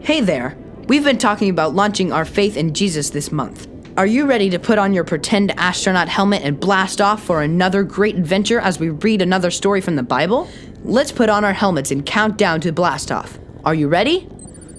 Hey there! We've been talking about launching our faith in Jesus this month. Are you ready to put on your pretend astronaut helmet and blast off for another great adventure as we read another story from the Bible? Let's put on our helmets and count down to blast off. Are you ready?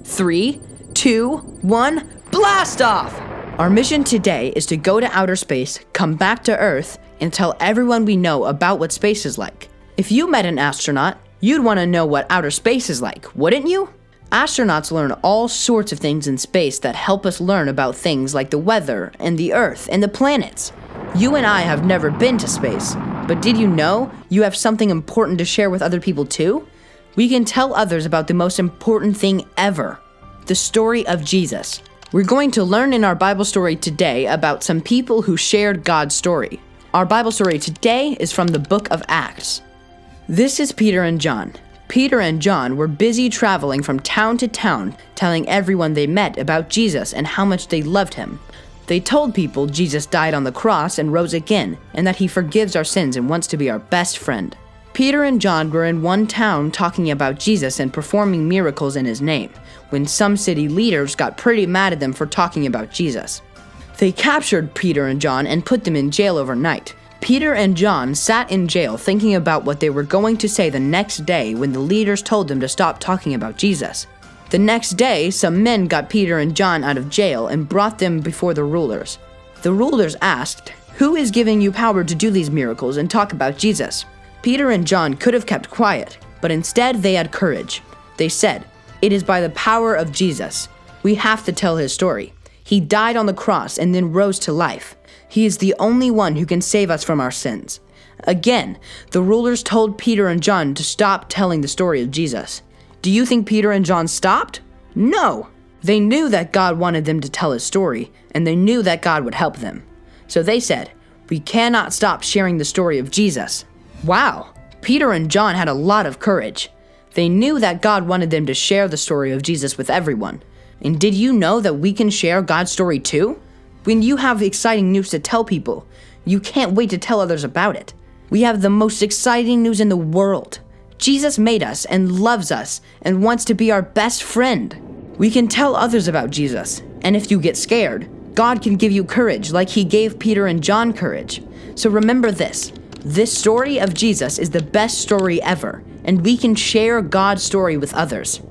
3, 2, 1, blast off! Our mission today is to go to outer space, come back to Earth, and tell everyone we know about what space is like. If you met an astronaut, you'd want to know what outer space is like, wouldn't you? Astronauts learn all sorts of things in space that help us learn about things like the weather and the Earth and the planets. You and I have never been to space, but did you know you have something important to share with other people too? We can tell others about the most important thing ever, the story of Jesus. We're going to learn in our Bible story today about some people who shared God's story. Our Bible story today is from the book of Acts. This is Peter and John. Peter and John were busy traveling from town to town, telling everyone they met about Jesus and how much they loved him. They told people Jesus died on the cross and rose again, and that he forgives our sins and wants to be our best friend. Peter and John were in one town talking about Jesus and performing miracles in his name, when some city leaders got pretty mad at them for talking about Jesus. They captured Peter and John and put them in jail overnight. Peter and John sat in jail thinking about what they were going to say the next day when the leaders told them to stop talking about Jesus. The next day, some men got Peter and John out of jail and brought them before the rulers. The rulers asked, "Who is giving you power to do these miracles and talk about Jesus?" Peter and John could have kept quiet, but instead they had courage. They said, "It is by the power of Jesus. We have to tell his story. He died on the cross and then rose to life. He is the only one who can save us from our sins." Again, the rulers told Peter and John to stop telling the story of Jesus. Do you think Peter and John stopped? No! They knew that God wanted them to tell his story, and they knew that God would help them. So they said, "We cannot stop sharing the story of Jesus." Wow! Peter and John had a lot of courage. They knew that God wanted them to share the story of Jesus with everyone. And did you know that we can share God's story too? When you have exciting news to tell people, you can't wait to tell others about it. We have the most exciting news in the world. Jesus made us and loves us and wants to be our best friend. We can tell others about Jesus, and if you get scared, God can give you courage like he gave Peter and John courage. So remember this story of Jesus is the best story ever, and we can share God's story with others.